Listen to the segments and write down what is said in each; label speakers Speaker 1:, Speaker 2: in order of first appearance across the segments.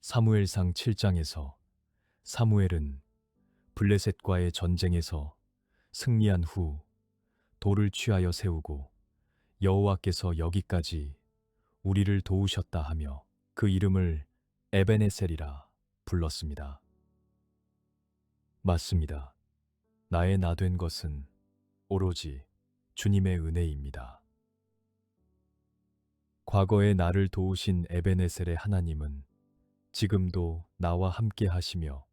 Speaker 1: 사무엘상 7장에서 사무엘은 블레셋과의 전쟁에서 승리한 후 돌을 취하여 세우고 여호와께서 여기까지 우리를 도우셨다 하며 그 이름을 에베네셀이라 불렀습니다. 맞습니다. 나의 나 된 것은 오로지 주님의 은혜입니다. 과거에 나를 도우신 에베네셀의 하나님은 지금도 나와 함께 하시며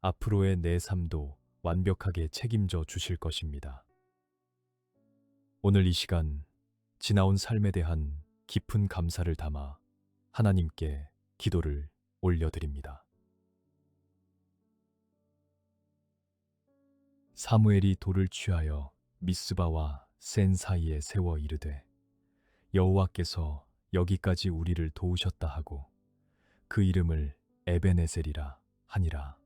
Speaker 1: 앞으로의 내 삶도 완벽하게 책임져 주실 것입니다. 오늘 이 시간 지나온 삶에 대한 깊은 감사를 담아 하나님께 기도를 올려드립니다. 사무엘이 돌을 취하여 미스바와 센 사이에 세워 이르되 여호와께서 여기까지 우리를 도우셨다 하고 그 이름을 에베네셀이라 하니라.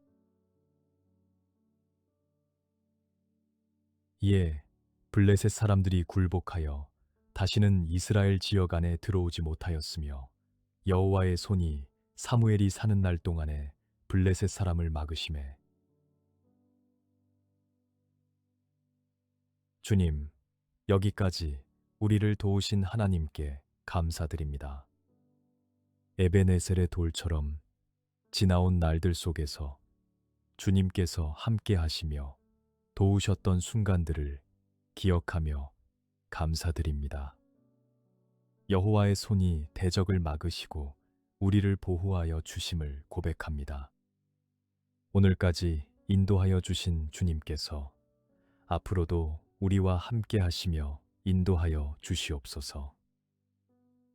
Speaker 1: 이에 블레셋 사람들이 굴복하여 다시는 이스라엘 지역 안에 들어오지 못하였으며 여호와의 손이 사무엘이 사는 날 동안에 블레셋 사람을 막으시매 주님, 여기까지 우리를 도우신 하나님께 감사드립니다. 에베네셀의 돌처럼 지나온 날들 속에서 주님께서 함께 하시며 도우셨던 순간들을 기억하며 감사드립니다. 여호와의 손이 대적을 막으시고 우리를 보호하여 주심을 고백합니다. 오늘까지 인도하여 주신 주님께서 앞으로도 우리와 함께 하시며 인도하여 주시옵소서.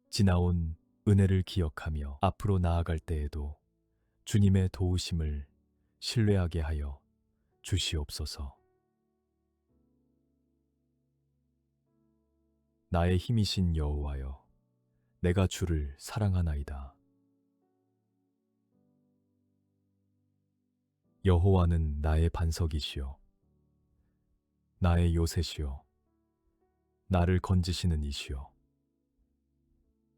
Speaker 1: 지나온 은혜를 기억하며 앞으로 나아갈 때에도 주님의 도우심을 신뢰하게 하여 주시옵소서. 나의 힘이신 여호와여, 내가 주를 사랑하나이다. 여호와는 나의 반석이시요 나의 요새시요 나를 건지시는 이시요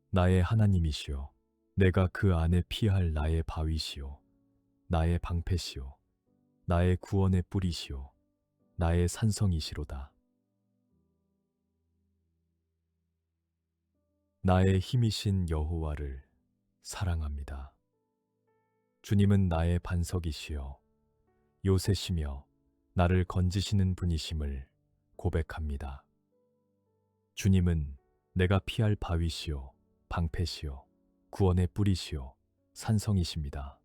Speaker 1: 나의 하나님이시요 내가 그 안에 피할 나의 바위시요 나의 방패시요 나의 구원의 뿌리시요 나의 산성이시로다. 나의 힘이신 여호와를 사랑합니다. 주님은 나의 반석이시요 요새시며 나를 건지시는 분이심을 고백합니다. 주님은 내가 피할 바위시요 방패시요 구원의 뿌리시요 산성이십니다.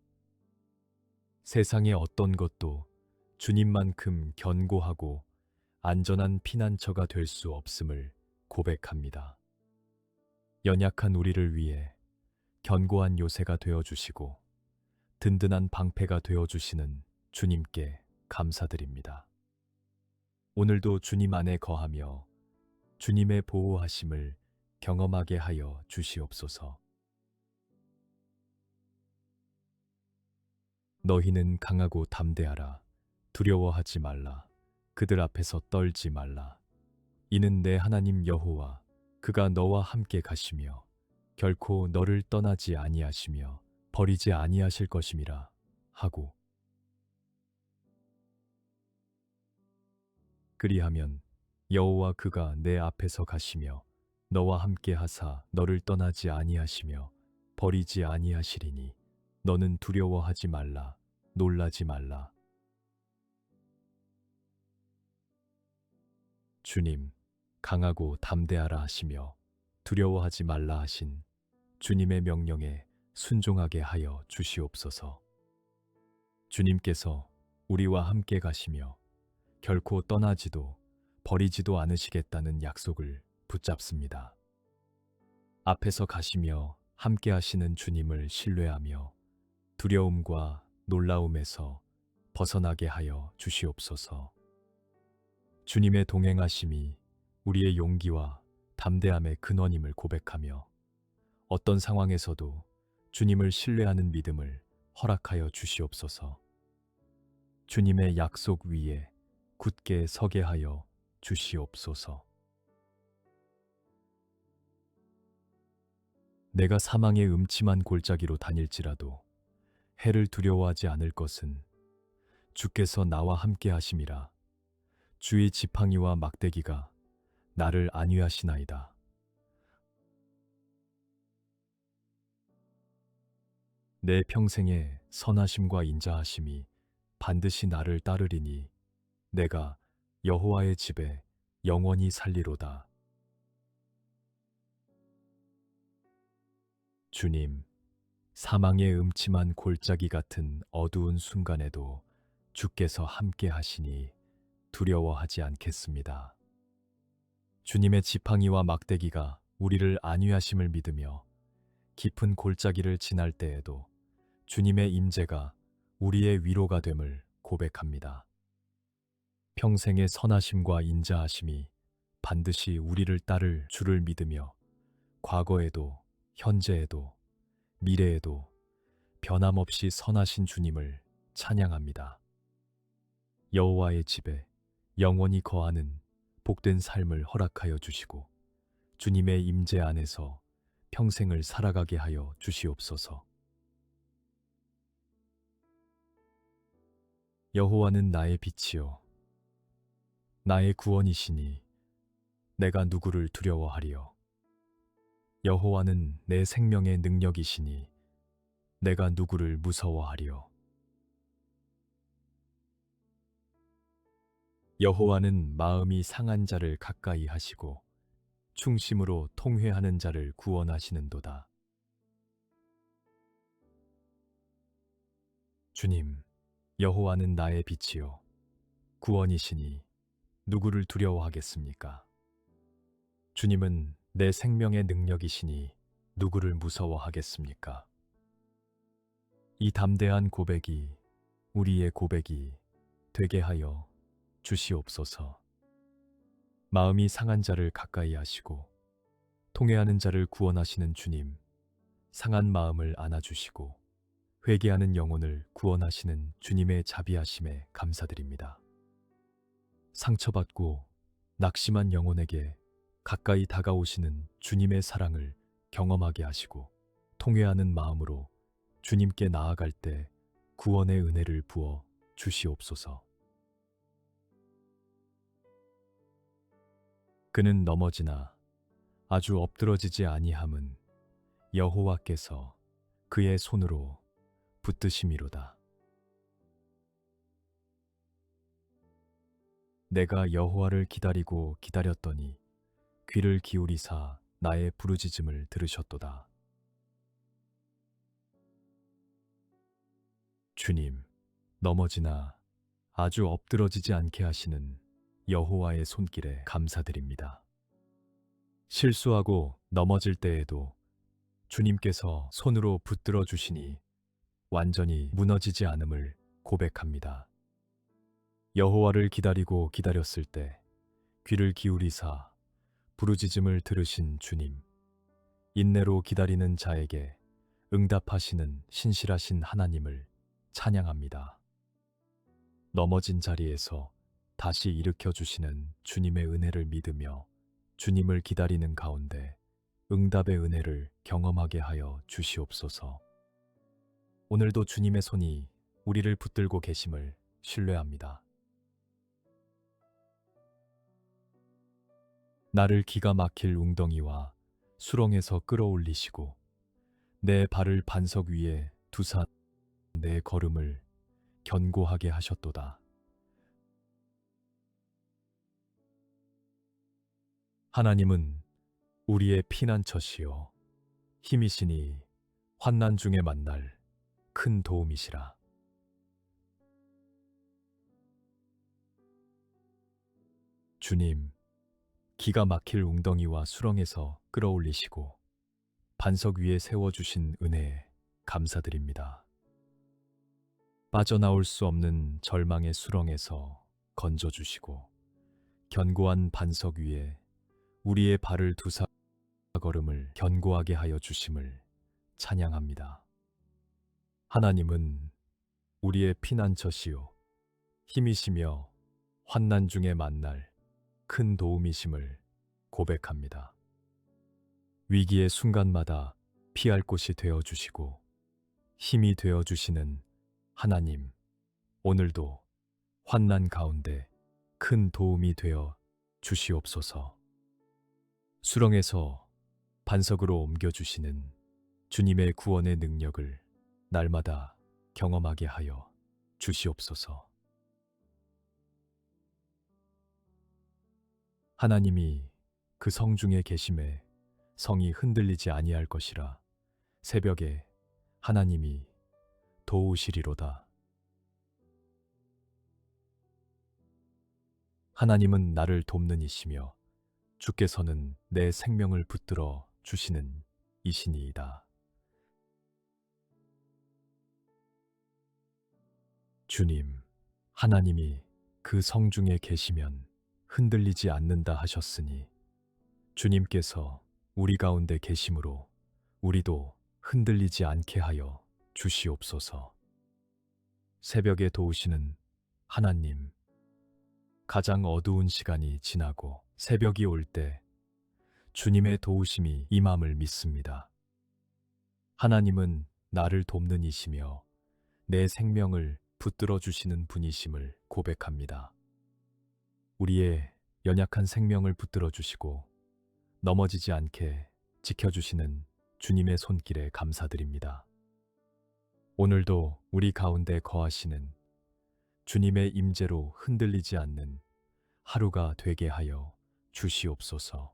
Speaker 1: 세상의 어떤 것도 주님만큼 견고하고 안전한 피난처가 될 수 없음을 고백합니다. 연약한 우리를 위해 견고한 요새가 되어주시고 든든한 방패가 되어주시는 주님께 감사드립니다. 오늘도 주님 안에 거하며 주님의 보호하심을 경험하게 하여 주시옵소서. 너희는 강하고 담대하라. 두려워하지 말라. 그들 앞에서 떨지 말라. 이는 내 하나님 여호와 그가 너와 함께 가시며 결코 너를 떠나지 아니하시며 버리지 아니하실 것임이라 하고 그리하면 여호와 그가 내 앞에서 가시며 너와 함께 하사 너를 떠나지 아니하시며 버리지 아니하시리니 너는 두려워하지 말라. 놀라지 말라. 주님, 강하고 담대하라 하시며 두려워하지 말라 하신 주님의 명령에 순종하게 하여 주시옵소서. 주님께서 우리와 함께 가시며 결코 떠나지도 버리지도 않으시겠다는 약속을 붙잡습니다. 앞에서 가시며 함께 하시는 주님을 신뢰하며 두려움과 놀라움에서 벗어나게 하여 주시옵소서. 주님의 동행하심이 우리의 용기와 담대함의 근원임을 고백하며 어떤 상황에서도 주님을 신뢰하는 믿음을 허락하여 주시옵소서. 주님의 약속 위에 굳게 서게 하여 주시옵소서. 내가 사망의 음침한 골짜기로 다닐지라도 해를 두려워하지 않을 것은 주께서 나와 함께 하심이라. 주의 지팡이와 막대기가 나를 안위하시나이다. 내 평생의 선하심과 인자하심이 반드시 나를 따르리니 내가 여호와의 집에 영원히 살리로다. 주님, 사망의 음침한 골짜기 같은 어두운 순간에도 주께서 함께 하시니 두려워하지 않겠습니다. 주님의 지팡이와 막대기가 우리를 안위하심을 믿으며 깊은 골짜기를 지날 때에도 주님의 임재가 우리의 위로가 됨을 고백합니다. 평생의 선하심과 인자하심이 반드시 우리를 따를 주를 믿으며 과거에도 현재에도 미래에도 변함없이 선하신 주님을 찬양합니다. 여호와의 집에 영원히 거하는 복된 삶을 허락하여 주시고 주님의 임재 안에서 평생을 살아가게 하여 주시옵소서. 여호와는 나의 빛이요 나의 구원이시니 내가 누구를 두려워하리요. 여호와는 내 생명의 능력이시니 내가 누구를 무서워하리요. 여호와는 마음이 상한 자를 가까이 하시고 충심으로 통회하는 자를 구원하시는도다. 주님, 여호와는 나의 빛이요 구원이시니 누구를 두려워하겠습니까? 주님은 내 생명의 능력이시니 누구를 무서워하겠습니까? 이 담대한 고백이 우리의 고백이 되게 하여 주시옵소서. 마음이 상한 자를 가까이 하시고 통회하는 자를 구원하시는 주님, 상한 마음을 안아주시고 회개하는 영혼을 구원하시는 주님의 자비하심에 감사드립니다. 상처받고 낙심한 영혼에게 가까이 다가오시는 주님의 사랑을 경험하게 하시고 통회하는 마음으로 주님께 나아갈 때 구원의 은혜를 부어 주시옵소서. 그는 넘어지나 아주 엎드러지지 아니함은 여호와께서 그의 손으로 붙드심이로다. 내가 여호와를 기다리고 기다렸더니 귀를 기울이사 나의 부르짖음을 들으셨도다. 주님, 넘어지나 아주 엎드러지지 않게 하시는 여호와의 손길에 감사드립니다. 실수하고 넘어질 때에도 주님께서 손으로 붙들어 주시니 완전히 무너지지 않음을 고백합니다. 여호와를 기다리고 기다렸을 때 귀를 기울이사 부르짖음을 들으신 주님, 인내로 기다리는 자에게 응답하시는 신실하신 하나님을 찬양합니다. 넘어진 자리에서 다시 일으켜 주시는 주님의 은혜를 믿으며 주님을 기다리는 가운데 응답의 은혜를 경험하게 하여 주시옵소서. 오늘도 주님의 손이 우리를 붙들고 계심을 신뢰합니다. 나를 기가 막힐 웅덩이와 수렁에서 끌어올리시고 내 발을 반석 위에 두사 내 걸음을 견고하게 하셨도다. 하나님은 우리의 피난처시요 힘이시니 환난 중에 만날 큰 도움이시라. 주님, 기가 막힐 웅덩이와 수렁에서 끌어올리시고 반석 위에 세워주신 은혜에 감사드립니다. 빠져나올 수 없는 절망의 수렁에서 건져주시고 견고한 반석 위에 우리의 발을 두사 걸음을 견고하게 하여 주심을 찬양합니다. 하나님은 우리의 피난처시요 힘이시며 환난 중에 만날 큰 도움이심을 고백합니다. 위기의 순간마다 피할 곳이 되어 주시고 힘이 되어 주시는 하나님, 오늘도 환난 가운데 큰 도움이 되어 주시옵소서. 수렁에서 반석으로 옮겨주시는 주님의 구원의 능력을 날마다 경험하게 하여 주시옵소서. 하나님이 그 성중에 계심에 성이 흔들리지 아니할 것이라. 새벽에 하나님이 도우시리로다. 하나님은 나를 돕는 이시며 주께서는 내 생명을 붙들어 주시는 이시니이다. 주님, 하나님이 그 성중에 계시면 흔들리지 않는다 하셨으니 주님께서 우리 가운데 계심으로 우리도 흔들리지 않게 하여 주시옵소서. 새벽에 도우시는 하나님, 가장 어두운 시간이 지나고 새벽이 올 때 주님의 도우심이 임함을 믿습니다. 하나님은 나를 돕는 이시며 내 생명을 붙들어 주시는 분이심을 고백합니다. 우리의 연약한 생명을 붙들어 주시고 넘어지지 않게 지켜주시는 주님의 손길에 감사드립니다. 오늘도 우리 가운데 거하시는 주님의 임재로 흔들리지 않는 하루가 되게 하여 주시옵소서.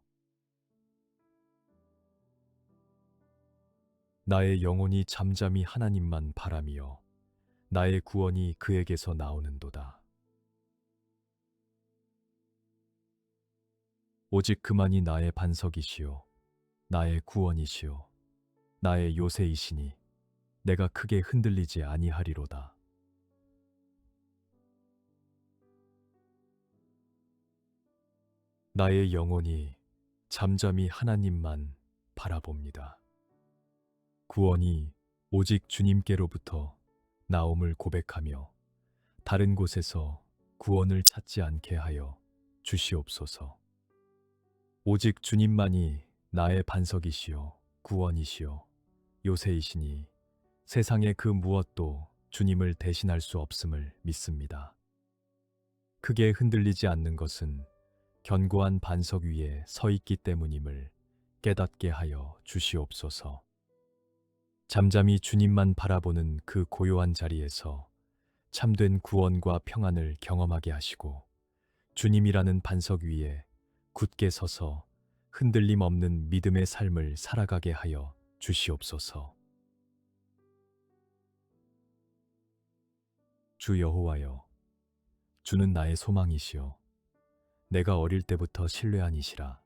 Speaker 1: 나의 영혼이 잠잠히 하나님만 바라며 나의 구원이 그에게서 나오는도다. 오직 그만이 나의 반석이시요 나의 구원이시요 나의 요새이시니 내가 크게 흔들리지 아니하리로다. 나의 영혼이 잠잠히 하나님만 바라봅니다. 구원이 오직 주님께로부터 나옴을 고백하며 다른 곳에서 구원을 찾지 않게 하여 주시옵소서. 오직 주님만이 나의 반석이시요 구원이시요 요새이시니 세상의 그 무엇도 주님을 대신할 수 없음을 믿습니다. 크게 흔들리지 않는 것은 견고한 반석 위에 서 있기 때문임을 깨닫게 하여 주시옵소서. 잠잠히 주님만 바라보는 그 고요한 자리에서 참된 구원과 평안을 경험하게 하시고 주님이라는 반석 위에 굳게 서서 흔들림 없는 믿음의 삶을 살아가게 하여 주시옵소서. 주 여호와여, 주는 나의 소망이시요 내가 어릴 때부터 신뢰한 이시라.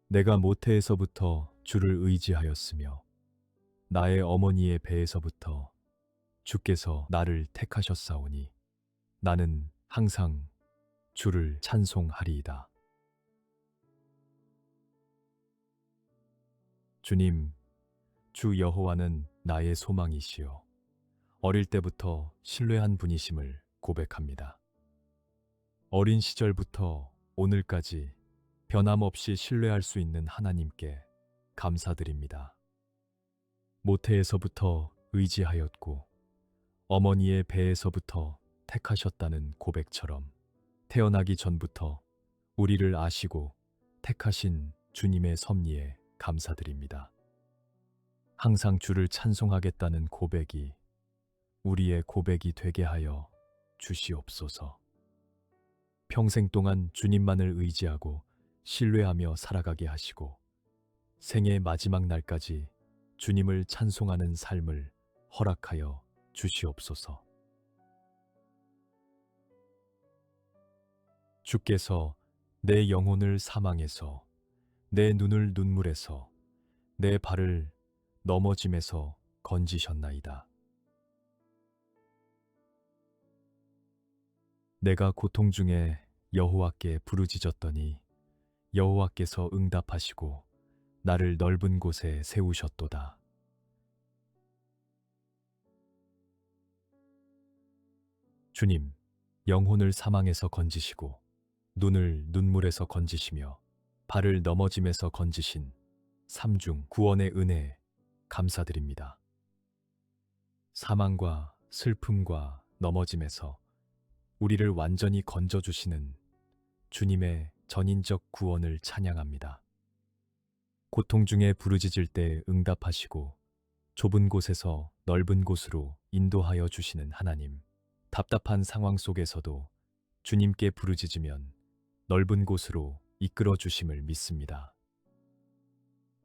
Speaker 1: 내가 모태에서부터 주를 의지하였으며 나의 어머니의 배에서부터 주께서 나를 택하셨사오니 나는 항상 주를 찬송하리이다. 주님, 주 여호와는 나의 소망이시요 어릴 때부터 신뢰한 분이심을 고백합니다. 어린 시절부터 오늘까지 변함없이 신뢰할 수 있는 하나님께 감사드립니다. 모태에서부터 의지하였고 어머니의 배에서부터 택하셨다는 고백처럼 태어나기 전부터 우리를 아시고 택하신 주님의 섭리에 감사드립니다. 항상 주를 찬송하겠다는 고백이 우리의 고백이 되게 하여 주시옵소서. 평생 동안 주님만을 의지하고 신뢰하며 살아가게 하시고 생의 마지막 날까지 주님을 찬송하는 삶을 허락하여 주시옵소서. 주께서 내 영혼을 사망에서, 내 눈을 눈물에서, 내 발을 넘어짐에서 건지셨나이다. 내가 고통 중에 여호와께 부르짖었더니 여호와께서 응답하시고 나를 넓은 곳에 세우셨도다. 주님, 영혼을 사망에서 건지시고 눈을 눈물에서 건지시며 발을 넘어짐에서 건지신 삼중 구원의 은혜 감사드립니다. 사망과 슬픔과 넘어짐에서 우리를 완전히 건져주시는 주님의 전인적 구원을 찬양합니다. 고통 중에 부르짖을 때 응답하시고 좁은 곳에서 넓은 곳으로 인도하여 주시는 하나님. 답답한 상황 속에서도 주님께 부르짖으면 넓은 곳으로 이끌어 주심을 믿습니다.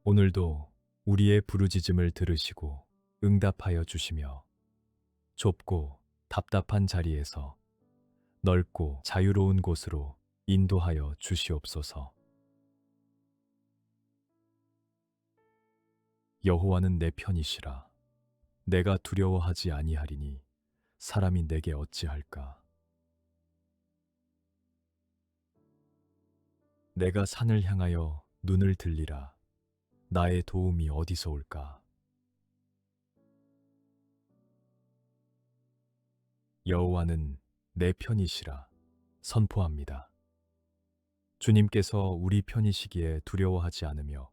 Speaker 1: 오늘도 우리의 부르짖음을 들으시고 응답하여 주시며 좁고 답답한 자리에서 넓고 자유로운 곳으로 인도하여 주시옵소서. 여호와는 내 편이시라. 내가 두려워하지 아니하리니 사람이 내게 어찌할까. 내가 산을 향하여 눈을 들리라. 나의 도움이 어디서 올까. 여호와는 내 편이시라. 선포합니다. 주님께서 우리 편이시기에 두려워하지 않으며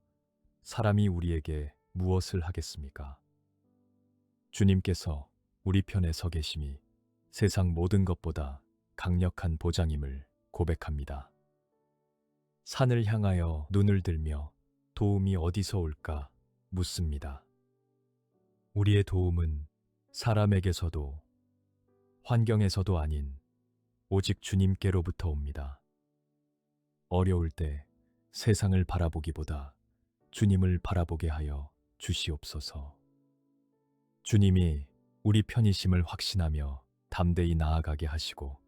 Speaker 1: 사람이 우리에게 무엇을 하겠습니까? 주님께서 우리 편에 서 계심이 세상 모든 것보다 강력한 보장임을 고백합니다. 산을 향하여 눈을 들며 도움이 어디서 올까 묻습니다. 우리의 도움은 사람에게서도 환경에서도 아닌 오직 주님께로부터 옵니다. 어려울 때 세상을 바라보기보다 주님을 바라보게 하여 주시옵소서. 주님이 우리 편이심을 확신하며 담대히 나아가게 하시고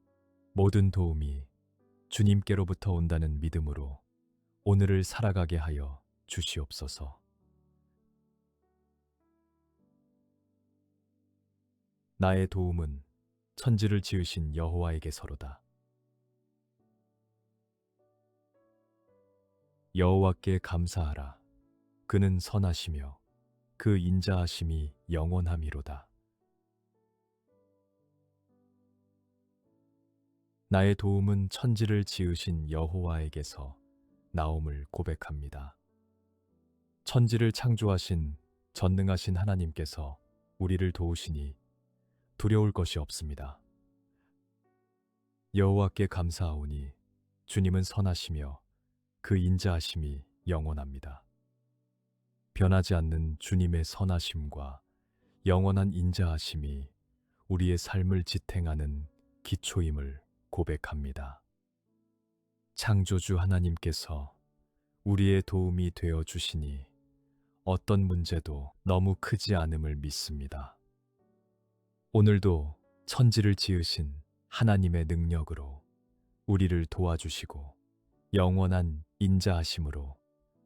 Speaker 1: 모든 도움이 주님께로부터 온다는 믿음으로 오늘을 살아가게 하여 주시옵소서. 나의 도움은 천지를 지으신 여호와에게서로다. 여호와께 감사하라. 그는 선하시며 그 인자하심이 영원함이로다. 나의 도움은 천지를 지으신 여호와에게서 나옴을 고백합니다. 천지를 창조하신 전능하신 하나님께서 우리를 도우시니 두려울 것이 없습니다. 여호와께 감사하오니 주님은 선하시며 그 인자하심이 영원합니다. 변하지 않는 주님의 선하심과 영원한 인자하심이 우리의 삶을 지탱하는 기초임을 고백합니다. 창조주 하나님께서 우리의 도움이 되어 주시니 어떤 문제도 너무 크지 않음을 믿습니다. 오늘도 천지를 지으신 하나님의 능력으로 우리를 도와주시고 영원한 인자하심으로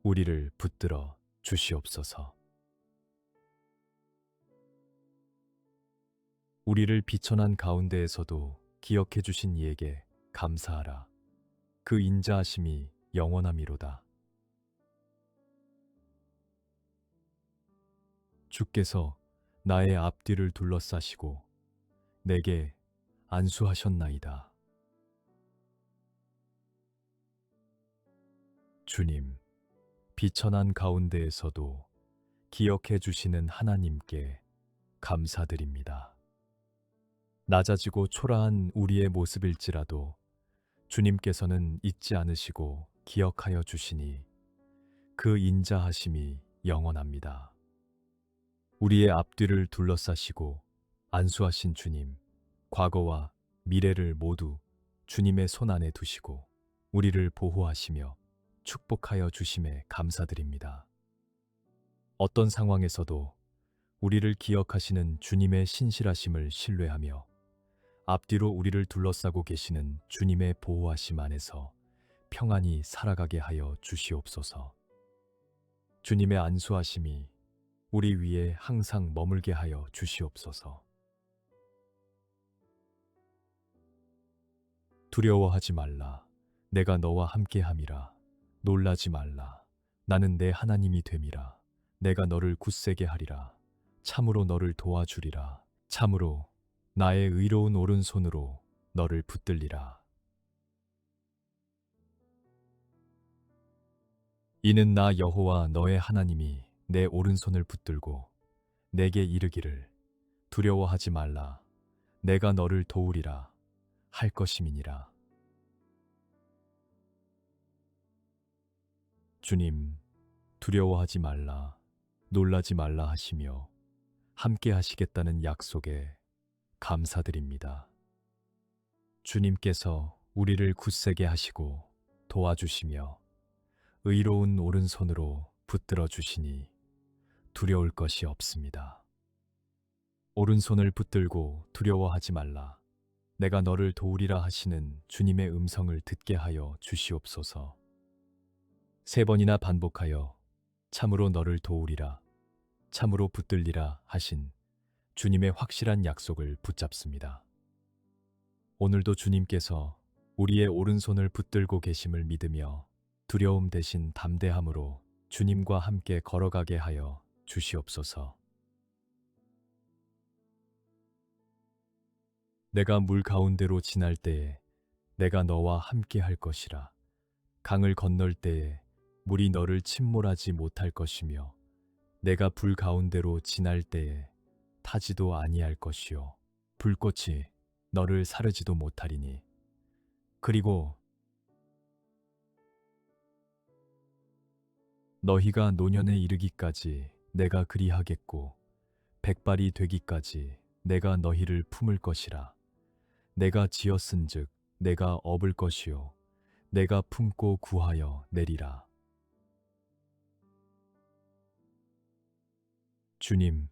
Speaker 1: 우리를 붙들어 주시옵소서. 우리를 비천한 가운데에서도 기억해 주신 이에게 감사하라. 그 인자하심이 영원함이로다. 주께서 나의 앞뒤를 둘러싸시고 내게 안수하셨나이다. 주님, 비천한 가운데에서도 기억해 주시는 하나님께 감사드립니다. 낮아지고 초라한 우리의 모습일지라도 주님께서는 잊지 않으시고 기억하여 주시니 그 인자하심이 영원합니다. 우리의 앞뒤를 둘러싸시고 안수하신 주님, 과거와 미래를 모두 주님의 손 안에 두시고 우리를 보호하시며 축복하여 주심에 감사드립니다. 어떤 상황에서도 우리를 기억하시는 주님의 신실하심을 신뢰하며 앞뒤로 우리를 둘러싸고 계시는 주님의 보호하심 안에서 평안히 살아가게 하여 주시옵소서. 주님의 안수하심이 우리 위에 항상 머물게 하여 주시옵소서. 두려워하지 말라. 내가 너와 함께함이라. 놀라지 말라. 나는 내 하나님이 됨이라. 내가 너를 굳세게 하리라. 참으로 너를 도와주리라. 참으로 나의 의로운 오른손으로 너를 붙들리라. 이는 나 여호와 너의 하나님이 내 오른손을 붙들고 내게 이르기를 두려워하지 말라. 내가 너를 도우리라 할 것임이니라. 주님, 두려워하지 말라, 놀라지 말라 하시며 함께 하시겠다는 약속에 감사드립니다. 주님께서 우리를 굳세게 하시고 도와주시며 의로운 오른손으로 붙들어 주시니 두려울 것이 없습니다. 오른손을 붙들고 두려워하지 말라. 내가 너를 도우리라 하시는 주님의 음성을 듣게 하여 주시옵소서. 3번이나 반복하여 참으로 너를 도우리라, 참으로 붙들리라 하신 주님의 확실한 약속을 붙잡습니다. 오늘도 주님께서 우리의 오른손을 붙들고 계심을 믿으며 두려움 대신 담대함으로 주님과 함께 걸어가게 하여 주시옵소서. 내가 물 가운데로 지날 때에 내가 너와 함께 할 것이라. 강을 건널 때에 물이 너를 침몰하지 못할 것이며 내가 불 가운데로 지날 때에 타지도 아니할 것이요 불꽃이 너를 사르지도 못하리니. 그리고 너희가 노년에 이르기까지 내가 그리하겠고 백발이 되기까지 내가 너희를 품을 것이라. 내가 지었은즉 내가 업을 것이요 내가 품고 구하여 내리라. 주님,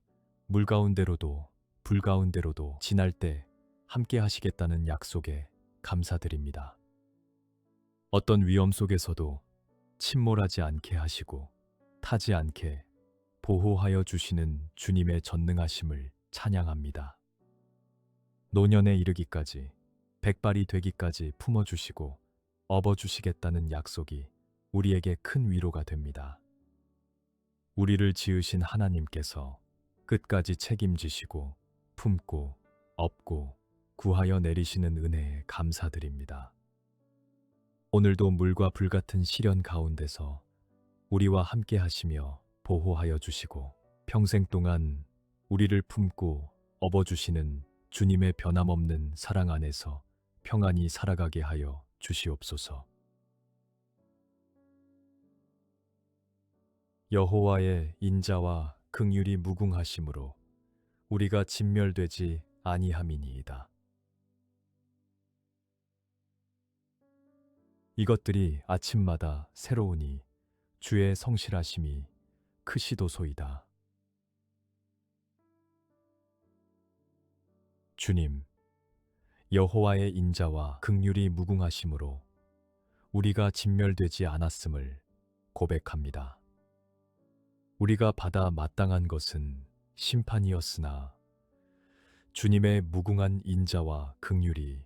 Speaker 1: 물 가운데로도 불 가운데로도 지날 때 함께 하시겠다는 약속에 감사드립니다. 어떤 위험 속에서도 침몰하지 않게 하시고 타지 않게 보호하여 주시는 주님의 전능하심을 찬양합니다. 노년에 이르기까지 백발이 되기까지 품어주시고 업어주시겠다는 약속이 우리에게 큰 위로가 됩니다. 우리를 지으신 하나님께서 끝까지 책임지시고 품고 업고 구하여 내리시는 은혜에 감사드립니다. 오늘도 물과 불 같은 시련 가운데서 우리와 함께 하시며 보호하여 주시고 평생 동안 우리를 품고 업어주시는 주님의 변함없는 사랑 안에서 평안히 살아가게 하여 주시옵소서. 여호와의 인자와 긍휼이 무궁하심으로 우리가 진멸되지 아니함이니이다. 이것들이 아침마다 새로우니 주의 성실하심이 크시도소이다. 주님, 여호와의 인자와 긍휼이 무궁하심으로 우리가 진멸되지 않았음을 고백합니다. 우리가 받아 마땅한 것은 심판이었으나 주님의 무궁한 인자와 긍휼이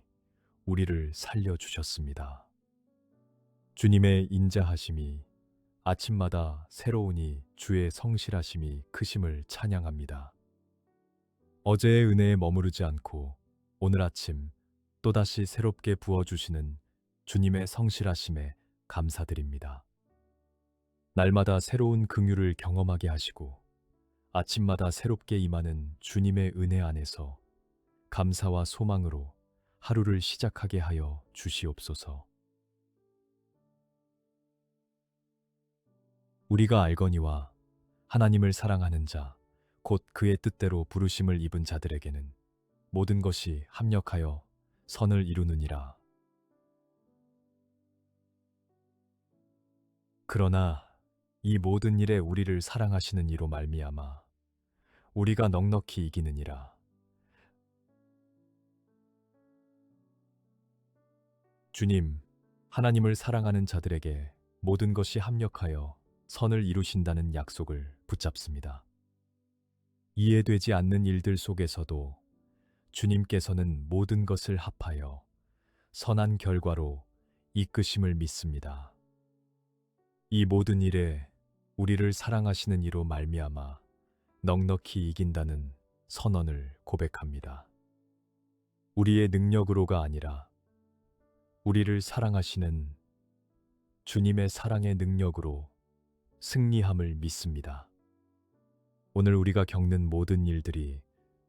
Speaker 1: 우리를 살려주셨습니다. 주님의 인자하심이 아침마다 새로우니 주의 성실하심이 크심을 찬양합니다. 어제의 은혜에 머무르지 않고 오늘 아침 또다시 새롭게 부어주시는 주님의 성실하심에 감사드립니다. 날마다 새로운 긍휼을 경험하게 하시고 아침마다 새롭게 임하는 주님의 은혜 안에서 감사와 소망으로 하루를 시작하게 하여 주시옵소서. 우리가 알거니와 하나님을 사랑하는 자, 곧 그의 뜻대로 부르심을 입은 자들에게는 모든 것이 합력하여 선을 이루느니라. 그러나 이 모든 일에 우리를 사랑하시는 이로 말미암아 우리가 넉넉히 이기느니라. 주님, 하나님을 사랑하는 자들에게 모든 것이 합력하여 선을 이루신다는 약속을 붙잡습니다. 이해되지 않는 일들 속에서도 주님께서는 모든 것을 합하여 선한 결과로 이끄심을 믿습니다. 이 모든 일에 우리를 사랑하시는 이로 말미암아 넉넉히 이긴다는 선언을 고백합니다. 우리의 능력으로가 아니라 우리를 사랑하시는 주님의 사랑의 능력으로 승리함을 믿습니다. 오늘 우리가 겪는 모든 일들이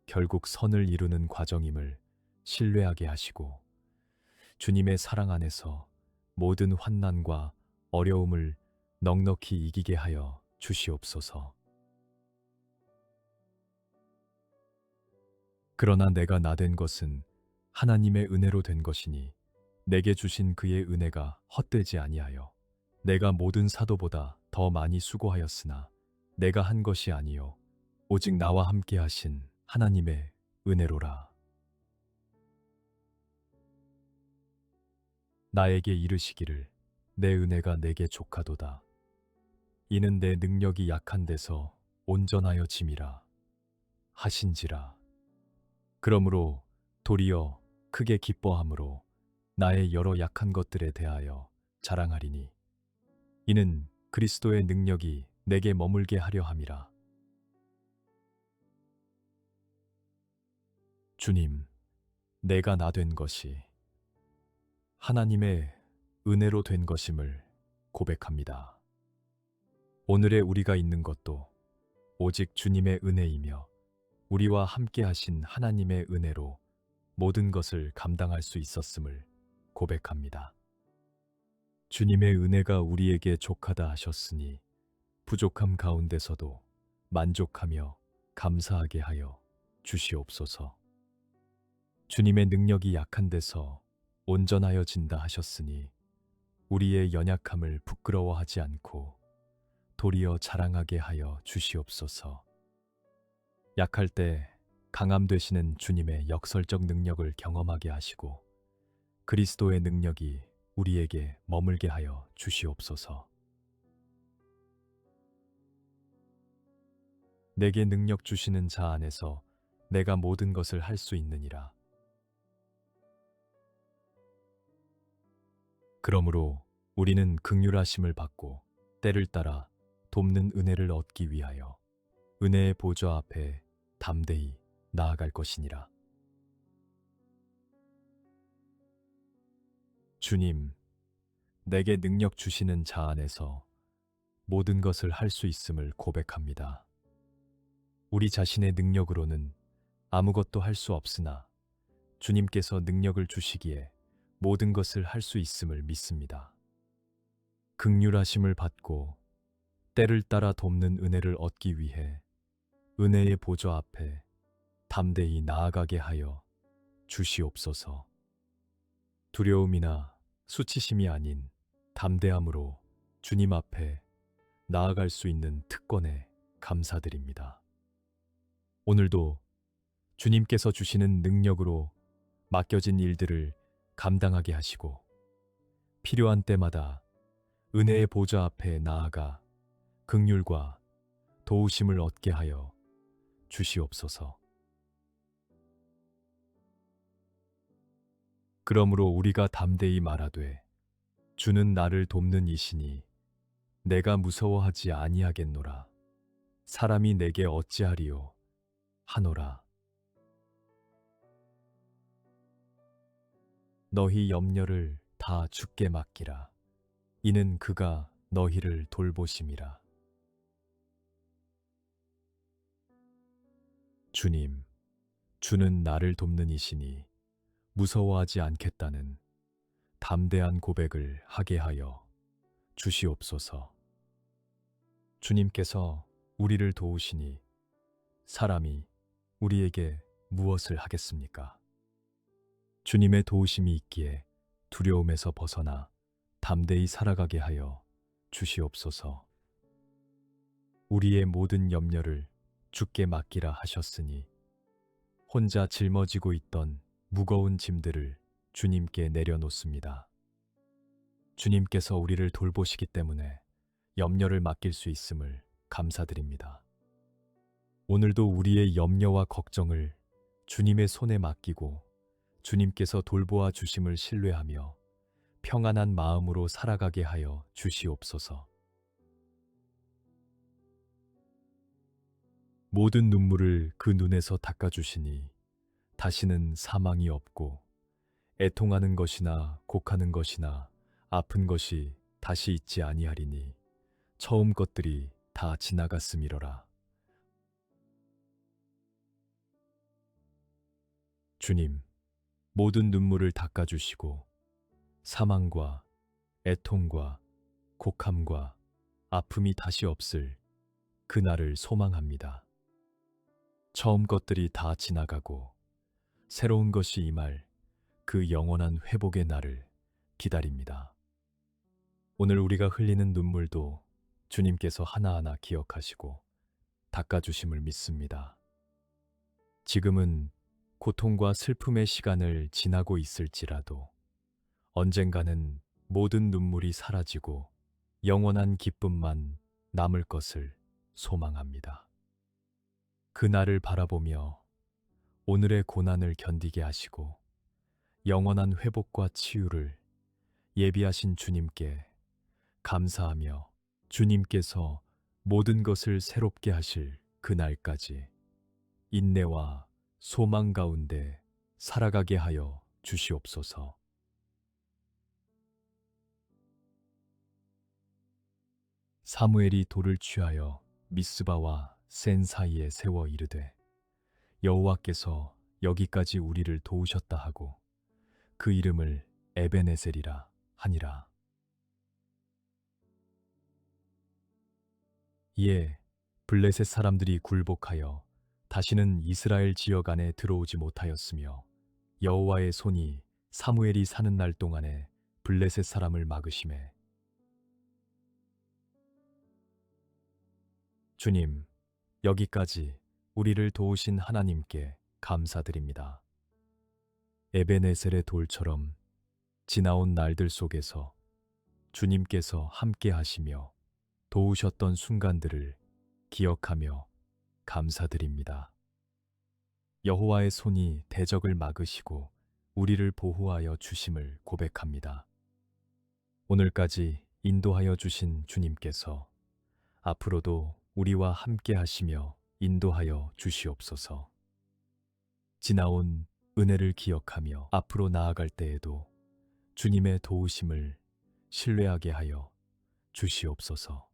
Speaker 1: 결국 선을 이루는 과정임을 신뢰하게 하시고 주님의 사랑 안에서 모든 환난과 어려움을 넉넉히 이기게 하여 주시옵소서. 그러나 내가 나 된 것은 하나님의 은혜로 된 것이니 내게 주신 그의 은혜가 헛되지 아니하여 내가 모든 사도보다 더 많이 수고하였으나 내가 한 것이 아니요 오직 나와 함께 하신 하나님의 은혜로라. 나에게 이르시기를 내 은혜가 내게 족하도다. 이는 내 능력이 약한 데서 온전하여 짐이라 하신지라. 그러므로 도리어 크게 기뻐함으로 나의 여러 약한 것들에 대하여 자랑하리니 이는 그리스도의 능력이 내게 머물게 하려 함이라. 주님, 내가 나 된 것이 하나님의 은혜로 된 것임을 고백합니다. 오늘의 우리가 있는 것도 오직 주님의 은혜이며 우리와 함께 하신 하나님의 은혜로 모든 것을 감당할 수 있었음을 고백합니다. 주님의 은혜가 우리에게 족하다 하셨으니 부족함 가운데서도 만족하며 감사하게 하여 주시옵소서. 주님의 능력이 약한 데서 온전하여 진다 하셨으니 우리의 연약함을 부끄러워하지 않고 도리어 자랑하게 하여 주시옵소서. 약할 때 강함 되시는 주님의 역설적 능력을 경험하게 하시고 그리스도의 능력이 우리에게 머물게 하여 주시옵소서. 내게 능력 주시는 자 안에서 내가 모든 것을 할 수 있느니라. 그러므로 우리는 긍휼하심을 받고 때를 따라 돕는 은혜를 얻기 위하여 은혜의 보좌 앞에 담대히 나아갈 것이니라. 주님, 내게 능력 주시는 자 안에서 모든 것을 할 수 있음을 고백합니다. 우리 자신의 능력으로는 아무것도 할 수 없으나 주님께서 능력을 주시기에 모든 것을 할 수 있음을 믿습니다. 긍휼하심을 받고 때를 따라 돕는 은혜를 얻기 위해 은혜의 보좌 앞에 담대히 나아가게 하여 주시옵소서. 두려움이나 수치심이 아닌 담대함으로 주님 앞에 나아갈 수 있는 특권에 감사드립니다. 오늘도 주님께서 주시는 능력으로 맡겨진 일들을 감당하게 하시고 필요한 때마다 은혜의 보좌 앞에 나아가 긍휼과 도우심을 얻게 하여 주시옵소서. 그러므로 우리가 담대히 말하되 주는 나를 돕는 이시니 내가 무서워하지 아니하겠노라. 사람이 내게 어찌하리요 하노라. 너희 염려를 다 주께 맡기라. 이는 그가 너희를 돌보심이라. 주님, 주는 나를 돕는 이시니 무서워하지 않겠다는 담대한 고백을 하게 하여 주시옵소서. 주님께서 우리를 도우시니 사람이 우리에게 무엇을 하겠습니까? 주님의 도우심이 있기에 두려움에서 벗어나 담대히 살아가게 하여 주시옵소서. 우리의 모든 염려를 주께 맡기라 하셨으니 혼자 짊어지고 있던 무거운 짐들을 주님께 내려놓습니다. 주님께서 우리를 돌보시기 때문에 염려를 맡길 수 있음을 감사드립니다. 오늘도 우리의 염려와 걱정을 주님의 손에 맡기고 주님께서 돌보아 주심을 신뢰하며 평안한 마음으로 살아가게 하여 주시옵소서. 모든 눈물을 그 눈에서 닦아주시니 다시는 사망이 없고 애통하는 것이나 곡하는 것이나 아픈 것이 다시 있지 아니하리니 처음 것들이 다 지나갔음이로라. 주님, 모든 눈물을 닦아주시고 사망과 애통과 곡함과 아픔이 다시 없을 그날을 소망합니다. 처음 것들이 다 지나가고 새로운 것이 임할 그 영원한 회복의 날을 기다립니다. 오늘 우리가 흘리는 눈물도 주님께서 하나하나 기억하시고 닦아주심을 믿습니다. 지금은 고통과 슬픔의 시간을 지나고 있을지라도 언젠가는 모든 눈물이 사라지고 영원한 기쁨만 남을 것을 소망합니다. 그날을 바라보며 오늘의 고난을 견디게 하시고 영원한 회복과 치유를 예비하신 주님께 감사하며 주님께서 모든 것을 새롭게 하실 그날까지 인내와 소망 가운데 살아가게 하여 주시옵소서. 사무엘이 돌을 취하여 미스바와 센 사이에 세워 이르되 여호와께서 여기까지 우리를 도우셨다 하고 그 이름을 에베네셀이라 하니라. 이에 블레셋 사람들이 굴복하여 다시는 이스라엘 지역 안에 들어오지 못하였으며 여호와의 손이 사무엘이 사는 날 동안에 블레셋 사람을 막으심에 주님, 여기까지 우리를 도우신 하나님께 감사드립니다. 에베네셀의 돌처럼 지나온 날들 속에서 주님께서 함께 하시며 도우셨던 순간들을 기억하며 감사드립니다. 여호와의 손이 대적을 막으시고 우리를 보호하여 주심을 고백합니다. 오늘까지 인도하여 주신 주님께서 앞으로도 우리와 함께 하시며 인도하여 주시옵소서. 지나온 은혜를 기억하며 앞으로 나아갈 때에도 주님의 도우심을 신뢰하게 하여 주시옵소서.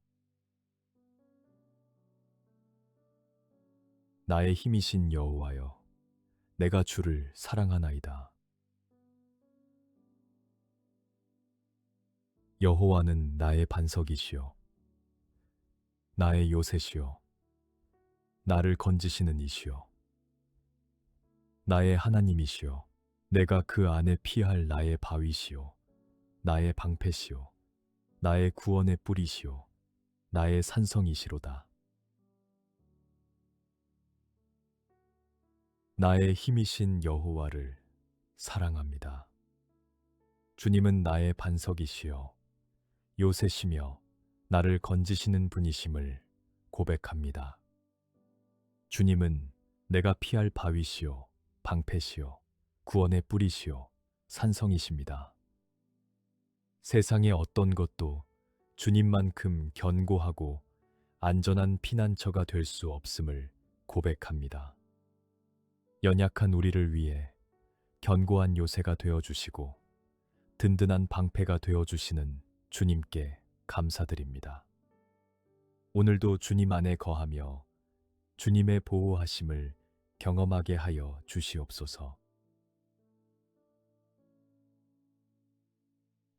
Speaker 1: 나의 힘이신 여호와여, 내가 주를 사랑하나이다. 여호와는 나의 반석이시요 나의 요새시요 나를 건지시는 이시요 나의 하나님이시요 내가 그 안에 피할 나의 바위시요 나의 방패시요 나의 구원의 뿌리시요 나의 산성이시로다. 나의 힘이신 여호와를 사랑합니다. 주님은 나의 반석이시요 요새시며 나를 건지시는 분이심을 고백합니다. 주님은 내가 피할 바위시요 방패시요 구원의 뿌리시요 산성이십니다. 세상의 어떤 것도 주님만큼 견고하고 안전한 피난처가 될 수 없음을 고백합니다. 연약한 우리를 위해 견고한 요새가 되어주시고 든든한 방패가 되어주시는 주님께 감사드립니다. 오늘도 주님 안에 거하며 주님의 보호하심을 경험하게 하여 주시옵소서.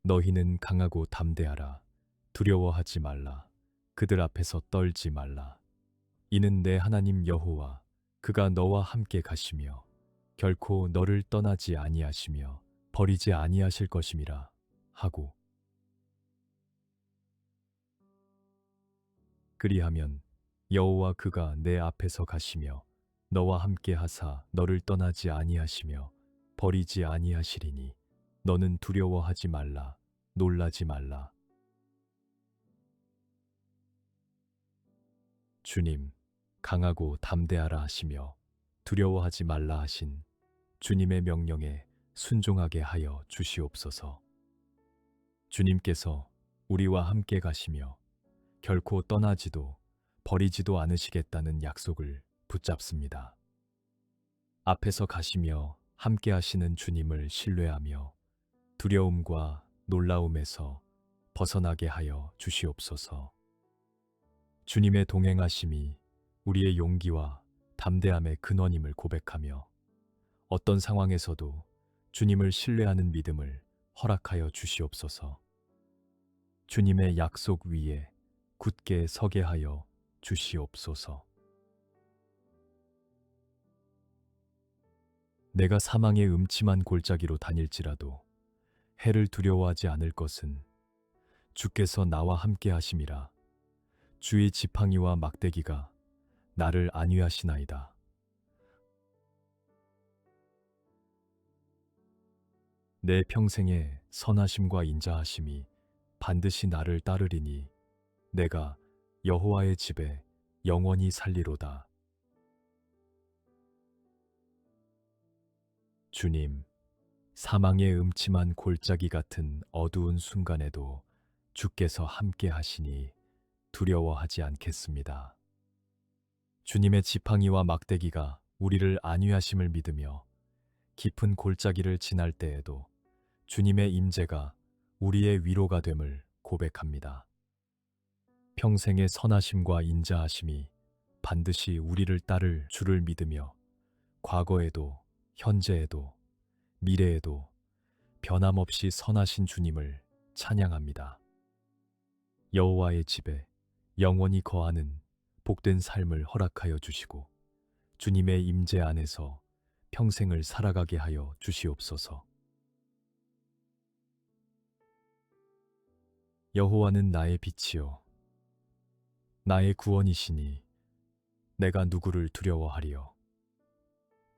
Speaker 1: 너희는 강하고 담대하라. 두려워하지 말라. 그들 앞에서 떨지 말라. 이는 내 하나님 여호와 그가 너와 함께 가시며 결코 너를 떠나지 아니하시며 버리지 아니하실 것임이라 하고 그리하면 여호와 그가 내 앞에서 가시며 너와 함께 하사 너를 떠나지 아니하시며 버리지 아니하시리니 너는 두려워하지 말라. 놀라지 말라. 주님, 강하고 담대하라 하시며 두려워하지 말라 하신 주님의 명령에 순종하게 하여 주시옵소서. 주님께서 우리와 함께 가시며 결코 떠나지도 버리지도 않으시겠다는 약속을 붙잡습니다. 앞에서 가시며 함께 하시는 주님을 신뢰하며 두려움과 놀라움에서 벗어나게 하여 주시옵소서. 주님의 동행하심이 우리의 용기와 담대함의 근원임을 고백하며 어떤 상황에서도 주님을 신뢰하는 믿음을 허락하여 주시옵소서. 주님의 약속 위에 굳게 서게 하여 주시옵소서. 내가 사망의 음침한 골짜기로 다닐지라도 해를 두려워하지 않을 것은 주께서 나와 함께 하심이라. 주의 지팡이와 막대기가 나를 안위하시나이다. 내 평생의 선하심과 인자하심이 반드시 나를 따르리니 내가 여호와의 집에 영원히 살리로다. 주님, 사망의 음침한 골짜기 같은 어두운 순간에도 주께서 함께 하시니 두려워하지 않겠습니다. 주님의 지팡이와 막대기가 우리를 안위하심을 믿으며 깊은 골짜기를 지날 때에도 주님의 임재가 우리의 위로가 됨을 고백합니다. 평생의 선하심과 인자하심이 반드시 우리를 따를 주를 믿으며 과거에도 현재에도 미래에도 변함없이 선하신 주님을 찬양합니다. 여호와의 집에 영원히 거하는 복된 삶을 허락하여 주시고 주님의 임재 안에서 평생을 살아가게 하여 주시옵소서. 여호와는 나의 빛이요 나의 구원이시니 내가 누구를 두려워하리요.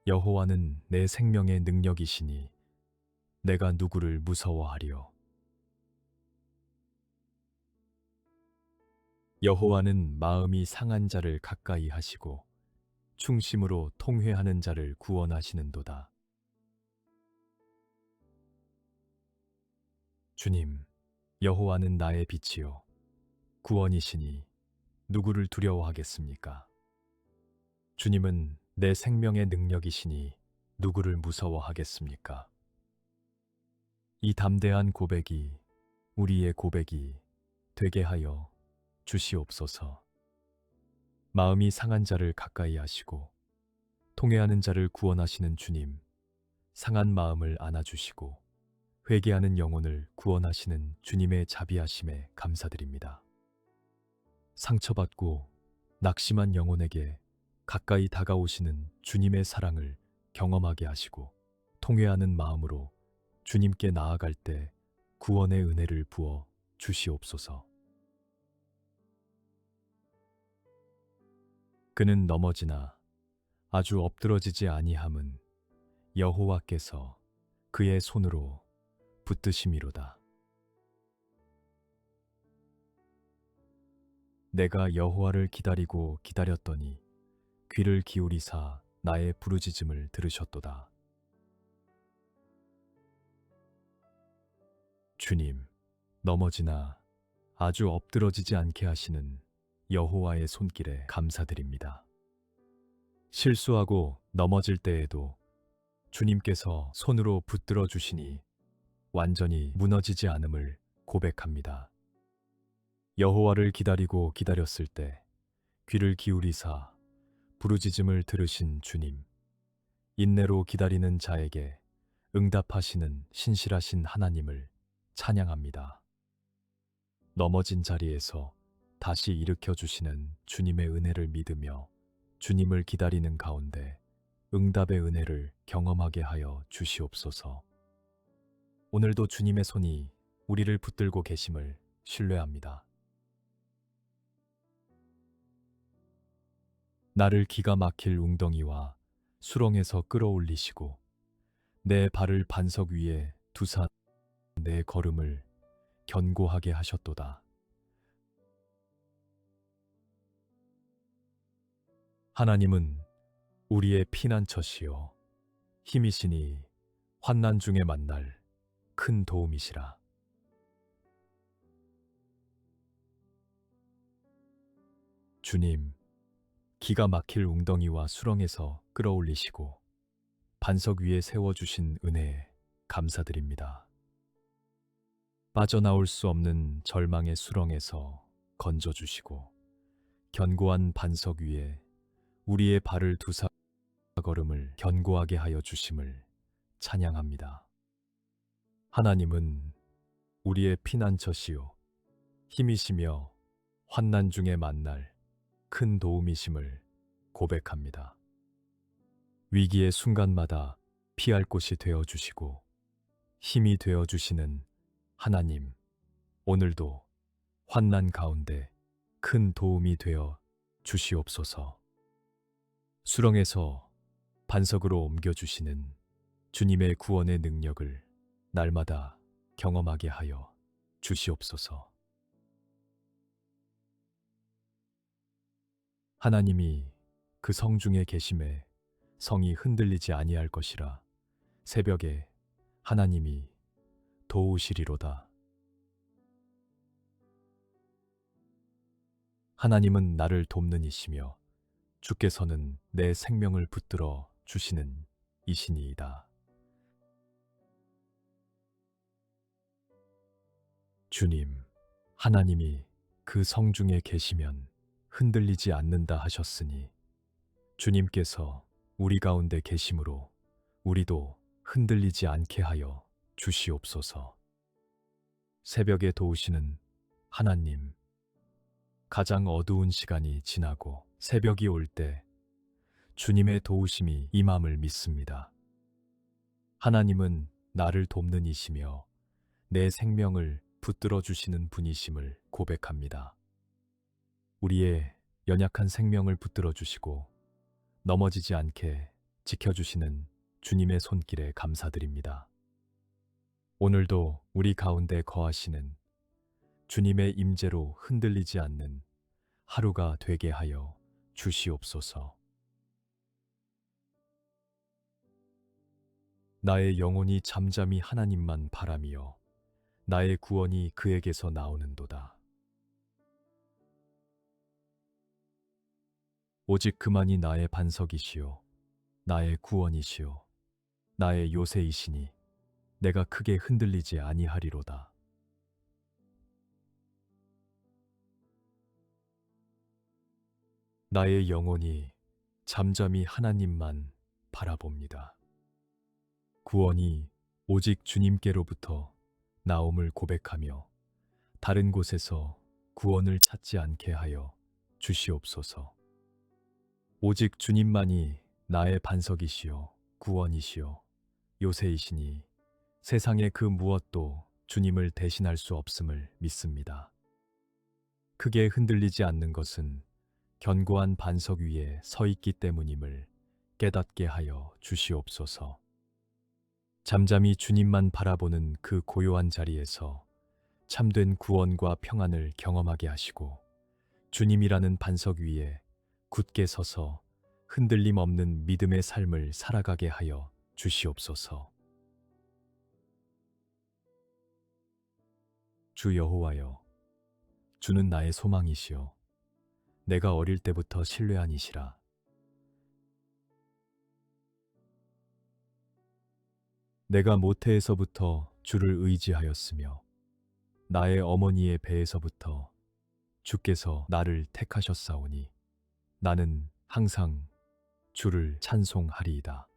Speaker 1: 여호와는 내 생명의 능력이시니 내가 누구를 무서워하리요. 여호와는 마음이 상한 자를 가까이 하시고 충심으로 통회하는 자를 구원하시는도다. 주님, 여호와는 나의 빛이요 구원이시니 누구를 두려워하겠습니까? 주님은 내 생명의 능력이시니 누구를 무서워하겠습니까? 이 담대한 고백이 우리의 고백이 되게 하여 주시옵소서. 마음이 상한 자를 가까이 하시고 통회하는 자를 구원하시는 주님, 상한 마음을 안아주시고 회개하는 영혼을 구원하시는 주님의 자비하심에 감사드립니다. 상처받고 낙심한 영혼에게 가까이 다가오시는 주님의 사랑을 경험하게 하시고 통회하는 마음으로 주님께 나아갈 때 구원의 은혜를 부어 주시옵소서. 그는 넘어지나 아주 엎드러지지 아니함은 여호와께서 그의 손으로 붙드심이로다. 내가 여호와를 기다리고 기다렸더니 귀를 기울이사 나의 부르짖음을 들으셨도다. 주님, 넘어지나 아주 엎드러지지 않게 하시는 여호와의 손길에 감사드립니다. 실수하고 넘어질 때에도 주님께서 손으로 붙들어 주시니 완전히 무너지지 않음을 고백합니다. 여호와를 기다리고 기다렸을 때 귀를 기울이사 부르짖음을 들으신 주님, 인내로 기다리는 자에게 응답하시는 신실하신 하나님을 찬양합니다. 넘어진 자리에서 다시 일으켜 주시는 주님의 은혜를 믿으며 주님을 기다리는 가운데 응답의 은혜를 경험하게 하여 주시옵소서. 오늘도 주님의 손이 우리를 붙들고 계심을 신뢰합니다. 나를 기가 막힐 웅덩이와 수렁에서 끌어올리시고 내 발을 반석 위에 두사 내 걸음을 견고하게 하셨도다. 하나님은 우리의 피난처시요 힘이시니 환난 중에 만날 큰 도움이시라. 주님, 기가 막힐 웅덩이와 수렁에서 끌어올리시고 반석 위에 세워주신 은혜에 감사드립니다. 빠져나올 수 없는 절망의 수렁에서 건져주시고 견고한 반석 위에 우리의 발을 두사걸음을 견고하게 하여 주심을 찬양합니다. 하나님은 우리의 피난처시요 힘이시며 환난 중에 만날 큰 도움이심을 고백합니다. 위기의 순간마다 피할 곳이 되어 주시고 힘이 되어 주시는 하나님, 오늘도 환난 가운데 큰 도움이 되어 주시옵소서. 수렁에서 반석으로 옮겨주시는 주님의 구원의 능력을 날마다 경험하게 하여 주시옵소서. 하나님이 그 성중에 계심에 성이 흔들리지 아니할 것이라. 새벽에 하나님이 도우시리로다. 하나님은 나를 돕는 이시며 주께서는 내 생명을 붙들어 주시는 이시니이다. 주님, 하나님이 그 성중에 계시면 흔들리지 않는다 하셨으니 주님께서 우리 가운데 계심으로 우리도 흔들리지 않게 하여 주시옵소서. 새벽에 도우시는 하나님, 가장 어두운 시간이 지나고 새벽이 올 때 주님의 도우심이 임함을 믿습니다. 하나님은 나를 돕는 이시며 내 생명을 붙들어 주시는 분이심을 고백합니다. 우리의 연약한 생명을 붙들어 주시고 넘어지지 않게 지켜주시는 주님의 손길에 감사드립니다. 오늘도 우리 가운데 거하시는 주님의 임재로 흔들리지 않는 하루가 되게 하여 주시옵소서. 나의 영혼이 잠잠히 하나님만 바라며 나의 구원이 그에게서 나오는도다. 오직 그만이 나의 반석이시요 나의 구원이시요 나의 요새이시니 내가 크게 흔들리지 아니하리로다. 나의 영혼이 잠잠히 하나님만 바라봅니다. 구원이 오직 주님께로부터 나옴을 고백하며 다른 곳에서 구원을 찾지 않게 하여 주시옵소서. 오직 주님만이 나의 반석이시요 구원이시요 요새이시니 세상의 그 무엇도 주님을 대신할 수 없음을 믿습니다. 크게 흔들리지 않는 것은 견고한 반석 위에 서 있기 때문임을 깨닫게 하여 주시옵소서. 잠잠히 주님만 바라보는 그 고요한 자리에서 참된 구원과 평안을 경험하게 하시고 주님이라는 반석 위에 굳게 서서 흔들림 없는 믿음의 삶을 살아가게 하여 주시옵소서. 주 여호와여, 주는 나의 소망이시요 내가 어릴 때부터 신뢰한 이시라. 내가 모태에서부터 주를 의지하였으며 나의 어머니의 배에서부터 주께서 나를 택하셨사오니 나는 항상 주를 찬송하리이다.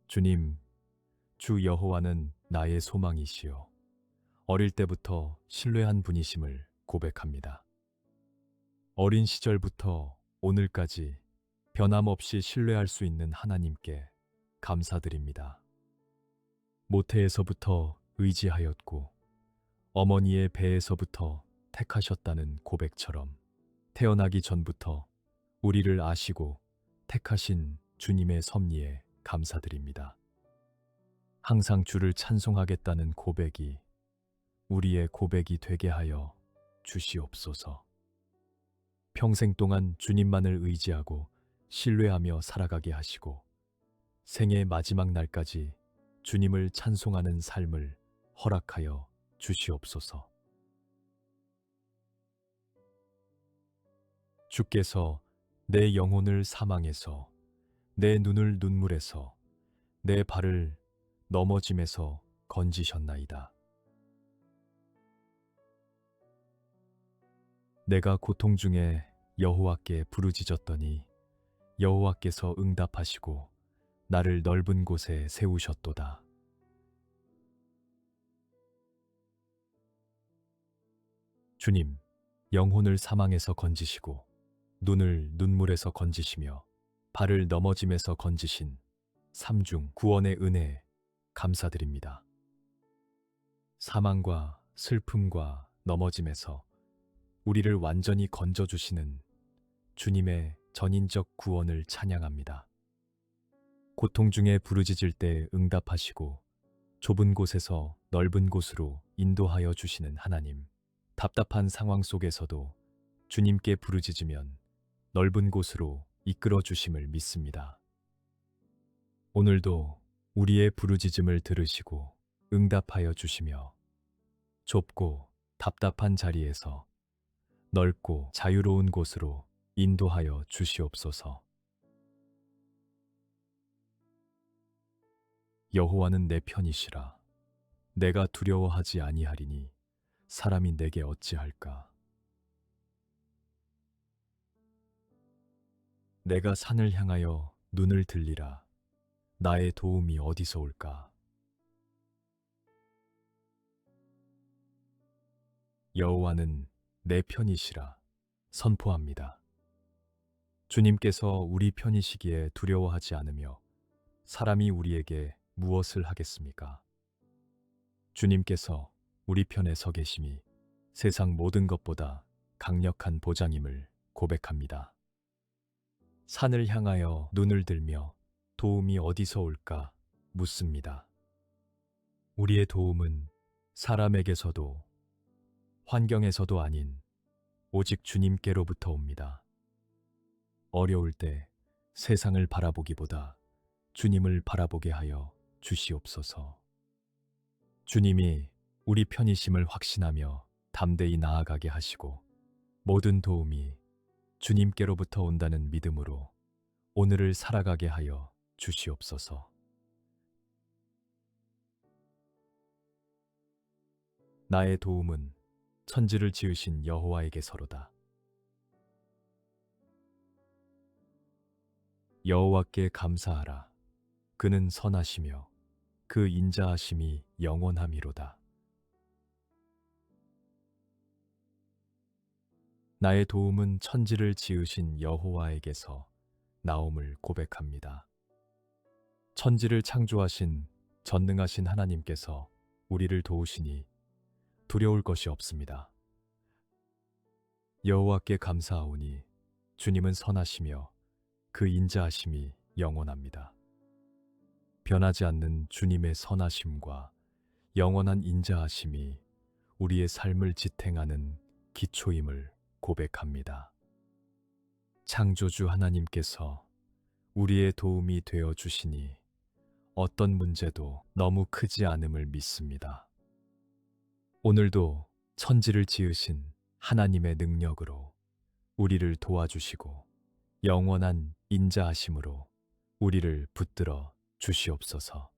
Speaker 1: 주님, 주 여호와는 나의 소망이시요 어릴 때부터 신뢰한 분이심을 고백합니다. 어린 시절부터 오늘까지 변함없이 신뢰할 수 있는 하나님께 감사드립니다. 모태에서부터 의지하였고 어머니의 배에서부터 택하셨다는 고백처럼 태어나기 전부터 우리를 아시고 택하신 주님의 섭리에 감사드립니다. 항상 주를 찬송하겠다는 고백이 우리의 고백이 되게 하여 주시옵소서. 평생 동안 주님만을 의지하고 신뢰하며 살아가게 하시고 생의 마지막 날까지 주님을 찬송하는 삶을 허락하여 주시옵소서. 주께서 내 영혼을 사망에서, 내 눈을 눈물에서, 내 발을 넘어짐에서 건지셨나이다. 내가 고통 중에 여호와께 부르짖었더니 여호와께서 응답하시고 나를 넓은 곳에 세우셨도다. 주님, 영혼을 사망에서 건지시고 눈을 눈물에서 건지시며 발을 넘어짐에서 건지신 삼중 구원의 은혜 감사드립니다. 사망과 슬픔과 넘어짐에서 우리를 완전히 건져주시는 주님의 전인적 구원을 찬양합니다. 고통 중에 부르짖을 때 응답하시고 좁은 곳에서 넓은 곳으로 인도하여 주시는 하나님, 답답한 상황 속에서도 주님께 부르짖으면 넓은 곳으로 이끌어 주심을 믿습니다. 오늘도 우리의 부르짖음을 들으시고 응답하여 주시며 좁고 답답한 자리에서 넓고 자유로운 곳으로 인도하여 주시옵소서. 여호와는 내 편이시라. 내가 두려워하지 아니하리니 사람이 내게 어찌할까? 내가 산을 향하여 눈을 들리라. 나의 도움이 어디서 올까? 여호와는 내 편이시라 선포합니다. 주님께서 우리 편이시기에 두려워하지 않으며 사람이 우리에게 무엇을 하겠습니까? 주님께서 우리 편에 서 계심이 세상 모든 것보다 강력한 보장임을 고백합니다. 산을 향하여 눈을 들며 도움이 어디서 올까 묻습니다. 우리의 도움은 사람에게서도 환경에서도 아닌 오직 주님께로부터 옵니다. 어려울 때 세상을 바라보기보다 주님을 바라보게 하여 주시옵소서. 주님이 우리 편이심을 확신하며 담대히 나아가게 하시고 모든 도움이 주님께로부터 온다는 믿음으로 오늘을 살아가게 하여 주시옵소서. 나의 도움은 천지를 지으신 여호와에게서로다. 여호와께 감사하라. 그는 선하시며 그 인자하심이 영원함이로다. 나의 도움은 천지를 지으신 여호와에게서 나옴을 고백합니다. 천지를 창조하신 전능하신 하나님께서 우리를 도우시니 두려울 것이 없습니다. 여호와께 감사하오니 주님은 선하시며 그 인자하심이 영원합니다. 변하지 않는 주님의 선하심과 영원한 인자하심이 우리의 삶을 지탱하는 기초임을 고백합니다. 창조주 하나님께서 우리의 도움이 되어 주시니 어떤 문제도 너무 크지 않음을 믿습니다. 오늘도 천지를 지으신 하나님의 능력으로 우리를 도와주시고 영원한 인자하심으로 우리를 붙들어 주시옵소서.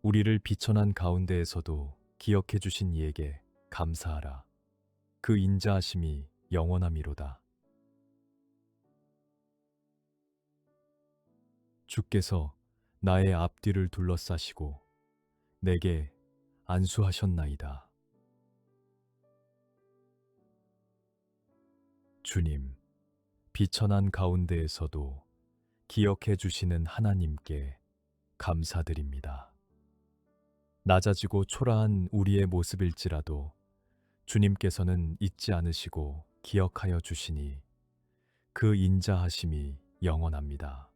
Speaker 1: 우리를 비천한 가운데에서도 기억해 주신 이에게 감사하라. 그 인자하심이 영원함이로다. 주께서 나의 앞뒤를 둘러싸시고 내게 안수하셨나이다. 주님, 비천한 가운데에서도 기억해 주시는 하나님께 감사드립니다. 낮아지고 초라한 우리의 모습일지라도 주님께서는 잊지 않으시고 기억하여 주시니 그 인자하심이 영원합니다.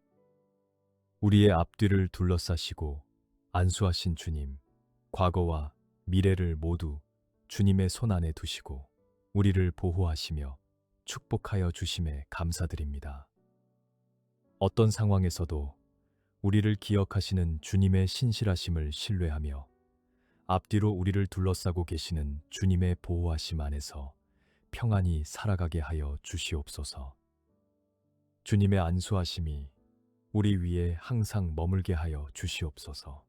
Speaker 1: 우리의 앞뒤를 둘러싸시고 안수하신 주님, 과거와 미래를 모두 주님의 손 안에 두시고 우리를 보호하시며 축복하여 주심에 감사드립니다. 어떤 상황에서도 우리를 기억하시는 주님의 신실하심을 신뢰하며 앞뒤로 우리를 둘러싸고 계시는 주님의 보호하심 안에서 평안히 살아가게 하여 주시옵소서. 주님의 안수하심이 우리 위에 항상 머물게 하여 주시옵소서.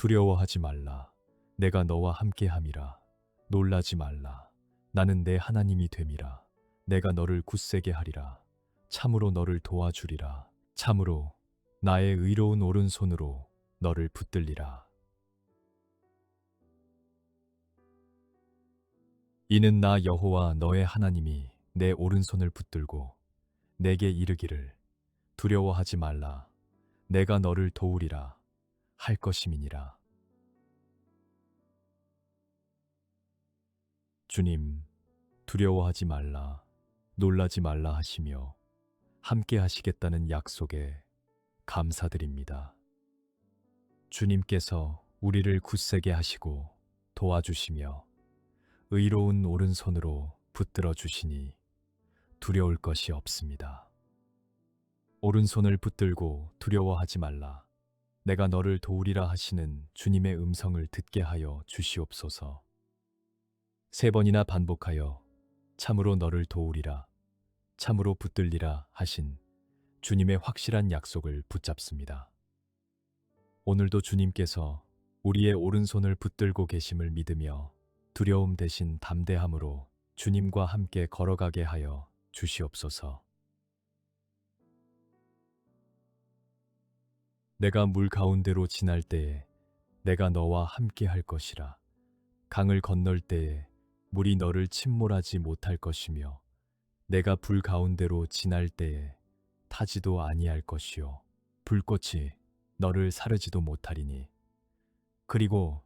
Speaker 1: 두려워하지 말라. 내가 너와 함께함이라. 놀라지 말라. 나는 내 하나님이 됨이라. 내가 너를 굳세게 하리라. 참으로 너를 도와주리라. 참으로 나의 의로운 오른손으로 너를 붙들리라. 이는 나 여호와 너의 하나님이 내 오른손을 붙들고 내게 이르기를 두려워하지 말라. 내가 너를 도우리라 할 것임이니라. 주님, 두려워하지 말라, 놀라지 말라 하시며 함께 하시겠다는 약속에 감사드립니다. 주님께서 우리를 굳세게 하시고 도와주시며 의로운 오른손으로 붙들어 주시니 두려울 것이 없습니다. 오른손을 붙들고 두려워하지 말라. 내가 너를 도우리라 하시는 주님의 음성을 듣게 하여 주시옵소서. 3번이나 반복하여 참으로 너를 도우리라, 참으로 붙들리라 하신 주님의 확실한 약속을 붙잡습니다. 오늘도 주님께서 우리의 오른손을 붙들고 계심을 믿으며 두려움 대신 담대함으로 주님과 함께 걸어가게 하여 주시옵소서. 내가 물 가운데로 지날 때에 내가 너와 함께 할 것이라. 강을 건널 때에 물이 너를 침몰하지 못할 것이며 내가 불 가운데로 지날 때에 타지도 아니할 것이요 불꽃이 너를 사르지도 못하리니 그리고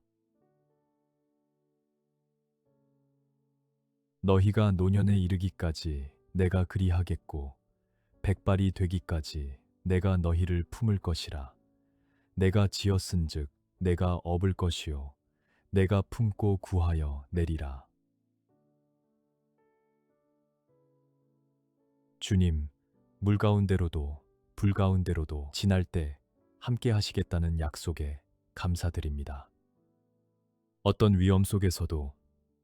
Speaker 1: 너희가 노년에 이르기까지 내가 그리하겠고 백발이 되기까지 내가 너희를 품을 것이라. 내가 지었은즉 내가 업을 것이요 내가 품고 구하여 내리라. 주님, 물 가운데로도 불 가운데로도 지날 때 함께 하시겠다는 약속에 감사드립니다. 어떤 위험 속에서도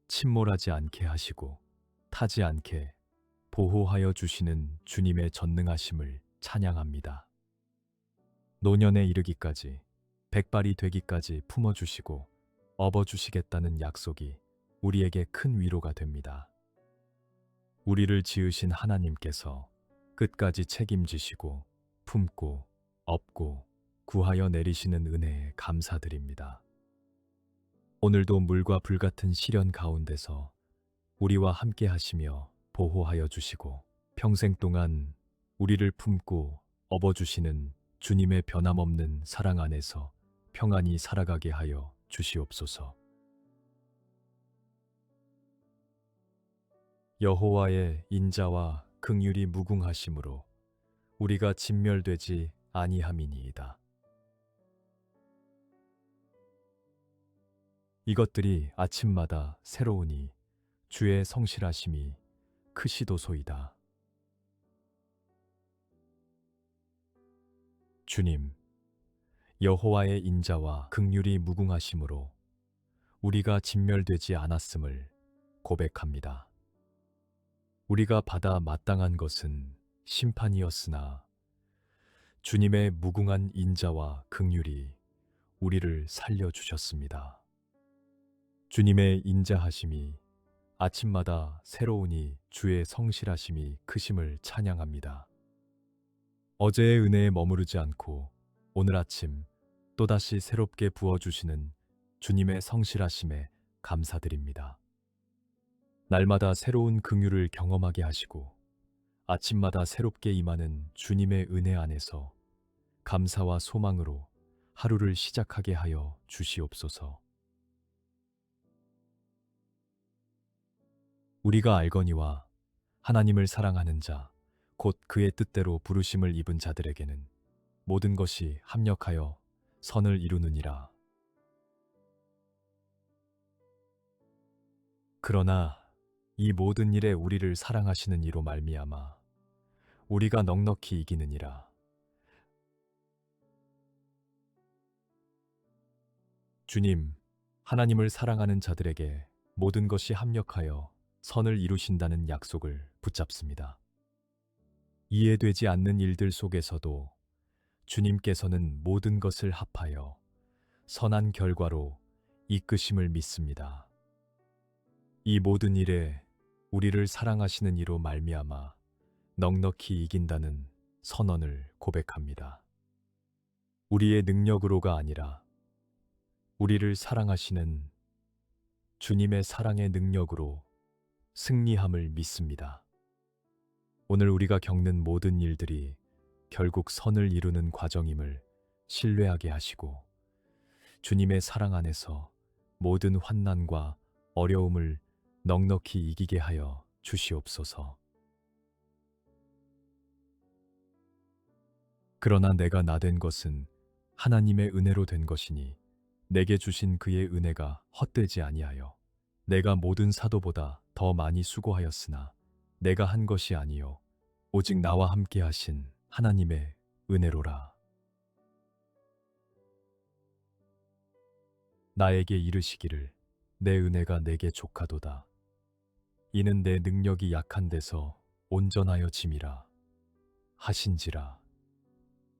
Speaker 1: 침몰하지 않게 하시고 타지 않게 보호하여 주시는 주님의 전능하심을 찬양합니다. 노년에 이르기까지 백발이 되기까지 품어주시고 업어주시겠다는 약속이 우리에게 큰 위로가 됩니다. 우리를 지으신 하나님께서 끝까지 책임지시고 품고 업고 구하여 내리시는 은혜에 감사드립니다. 오늘도 물과 불 같은 시련 가운데서 우리와 함께 하시며 보호하여 주시고 평생 동안 우리를 품고 업어주시는 주님의 변함없는 사랑 안에서 평안히 살아가게 하여 주시옵소서. 여호와의 인자와 긍휼이 무궁하심으로 우리가 진멸되지 아니함이니이다. 이것들이 아침마다 새로우니 주의 성실하심이 크시도소이다. 주님, 여호와의 인자와 긍휼이 무궁하심으로 우리가 진멸되지 않았음을 고백합니다. 우리가 받아 마땅한 것은 심판이었으나 주님의 무궁한 인자와 긍휼이 우리를 살려주셨습니다. 주님의 인자하심이 아침마다 새로우니 주의 성실하심이 크심을 찬양합니다. 어제의 은혜에 머무르지 않고 오늘 아침 또다시 새롭게 부어주시는 주님의 성실하심에 감사드립니다. 날마다 새로운 긍휼을 경험하게 하시고 아침마다 새롭게 임하는 주님의 은혜 안에서 감사와 소망으로 하루를 시작하게 하여 주시옵소서. 우리가 알거니와 하나님을 사랑하는 자, 곧 그의 뜻대로 부르심을 입은 자들에게는 모든 것이 합력하여 선을 이루느니라. 그러나 이 모든 일에 우리를 사랑하시는 이로 말미암아 우리가 넉넉히 이기느니라. 주님, 하나님을 사랑하는 자들에게 모든 것이 합력하여 선을 이루신다는 약속을 붙잡습니다. 이해되지 않는 일들 속에서도 주님께서는 모든 것을 합하여 선한 결과로 이끄심을 믿습니다. 이 모든 일에 우리를 사랑하시는 이로 말미암아 넉넉히 이긴다는 선언을 고백합니다. 우리의 능력으로가 아니라 우리를 사랑하시는 주님의 사랑의 능력으로 승리함을 믿습니다. 오늘 우리가 겪는 모든 일들이 결국 선을 이루는 과정임을 신뢰하게 하시고 주님의 사랑 안에서 모든 환난과 어려움을 넉넉히 이기게 하여 주시옵소서. 그러나 내가 나 된 것은 하나님의 은혜로 된 것이니 내게 주신 그의 은혜가 헛되지 아니하여 내가 모든 사도보다 더 많이 수고하였으나 내가 한 것이 아니요 오직 나와 함께 하신 하나님의 은혜로라. 나에게 이르시기를 내 은혜가 내게 족하도다. 이는 내 능력이 약한 데서 온전하여 짐이라 하신지라.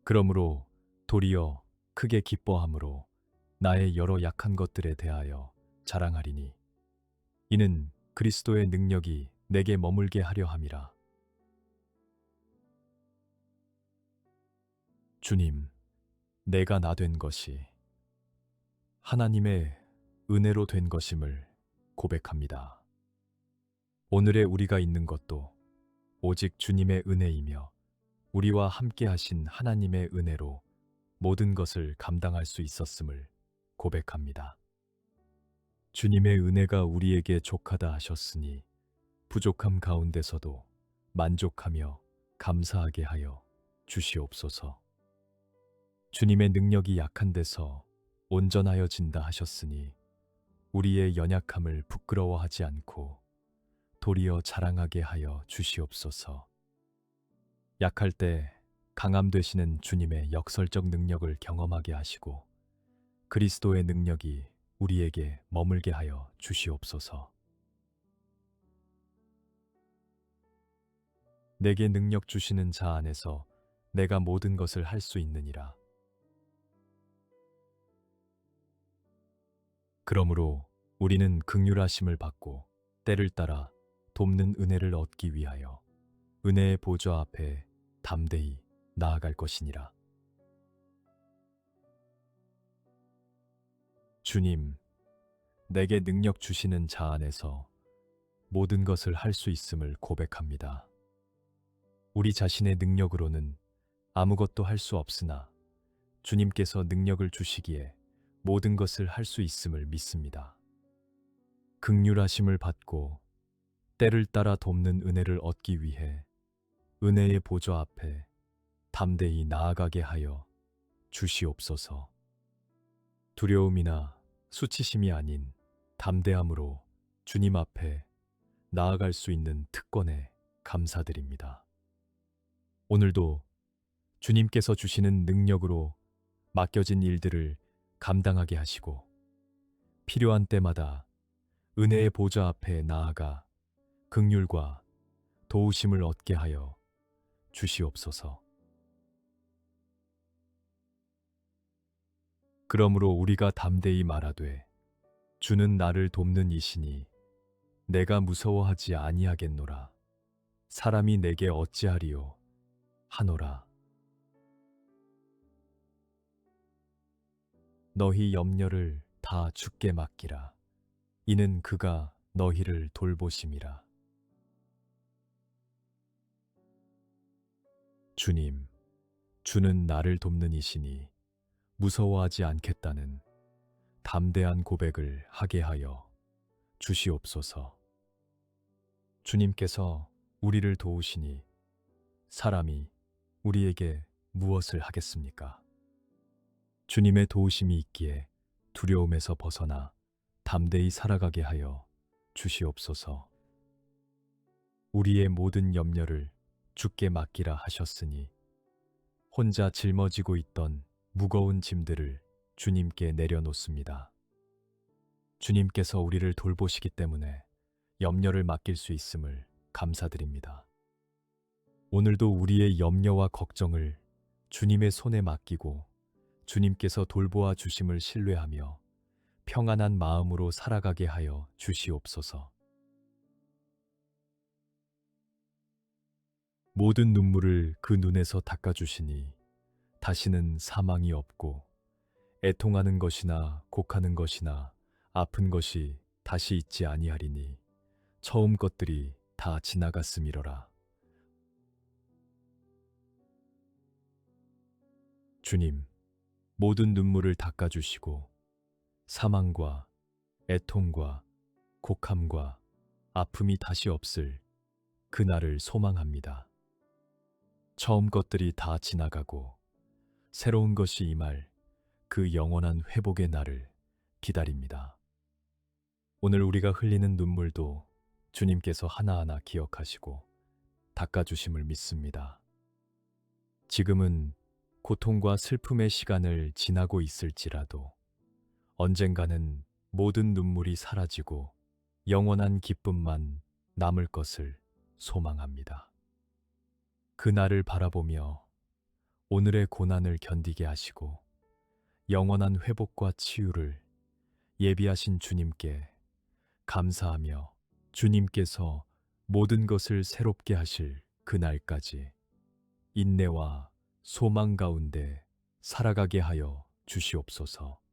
Speaker 1: 그러므로 도리어 크게 기뻐함으로 나의 여러 약한 것들에 대하여 자랑하리니 이는 그리스도의 능력이 내게 머물게 하려 함이라. 주님, 내가 나 된 것이 하나님의 은혜로 된 것임을 고백합니다. 오늘의 우리가 있는 것도 오직 주님의 은혜이며 우리와 함께 하신 하나님의 은혜로 모든 것을 감당할 수 있었음을 고백합니다. 주님의 은혜가 우리에게 족하다 하셨으니 부족함 가운데서도 만족하며 감사하게 하여 주시옵소서. 주님의 능력이 약한 데서 온전하여진다 하셨으니 우리의 연약함을 부끄러워하지 않고 도리어 자랑하게 하여 주시옵소서. 약할 때 강함 되시는 주님의 역설적 능력을 경험하게 하시고 그리스도의 능력이 우리에게 머물게 하여 주시옵소서. 내게 능력 주시는 자 안에서 내가 모든 것을 할 수 있느니라. 그러므로 우리는 긍휼하심을 받고 때를 따라 돕는 은혜를 얻기 위하여 은혜의 보좌 앞에 담대히 나아갈 것이니라. 주님, 내게 능력 주시는 자 안에서 모든 것을 할 수 있음을 고백합니다. 우리 자신의 능력으로는 아무것도 할 수 없으나 주님께서 능력을 주시기에 모든 것을 할 수 있음을 믿습니다. 긍휼하심을 받고 때를 따라 돕는 은혜를 얻기 위해 은혜의 보좌 앞에 담대히 나아가게 하여 주시옵소서. 두려움이나 수치심이 아닌 담대함으로 주님 앞에 나아갈 수 있는 특권에 감사드립니다. 오늘도 주님께서 주시는 능력으로 맡겨진 일들을 감당하게 하시고 필요한 때마다 은혜의 보좌 앞에 나아가 긍휼과 도우심을 얻게 하여 주시옵소서. 그러므로 우리가 담대히 말하되 주는 나를 돕는 이시니 내가 무서워하지 아니하겠노라. 사람이 내게 어찌하리요 하노라. 너희 염려를 다 주께 맡기라. 이는 그가 너희를 돌보심이라. 주님, 주는 나를 돕는 이시니 무서워하지 않겠다는 담대한 고백을 하게 하여 주시옵소서. 주님께서 우리를 도우시니 사람이 우리에게 무엇을 하겠습니까? 주님의 도우심이 있기에 두려움에서 벗어나 담대히 살아가게 하여 주시옵소서. 우리의 모든 염려를 주께 맡기라 하셨으니 혼자 짊어지고 있던 무거운 짐들을 주님께 내려놓습니다. 주님께서 우리를 돌보시기 때문에 염려를 맡길 수 있음을 감사드립니다. 오늘도 우리의 염려와 걱정을 주님의 손에 맡기고 주님께서 돌보아 주심을 신뢰하며 평안한 마음으로 살아가게 하여 주시옵소서. 모든 눈물을 그 눈에서 닦아주시니 다시는 사망이 없고 애통하는 것이나 곡하는 것이나 아픈 것이 다시 있지 아니하리니 처음 것들이 다 지나갔음이로라. 주님, 모든 눈물을 닦아주시고 사망과 애통과 곡함과 아픔이 다시 없을 그날을 소망합니다. 처음 것들이 다 지나가고 새로운 것이 임할 그 영원한 회복의 날을 기다립니다. 오늘 우리가 흘리는 눈물도 주님께서 하나하나 기억하시고 닦아주심을 믿습니다. 지금은 고통과 슬픔의 시간을 지나고 있을지라도 언젠가는 모든 눈물이 사라지고 영원한 기쁨만 남을 것을 소망합니다. 그날을 바라보며 오늘의 고난을 견디게 하시고 영원한 회복과 치유를 예비하신 주님께 감사하며 주님께서 모든 것을 새롭게 하실 그날까지 인내와 소망 가운데 살아가게 하여 주시옵소서.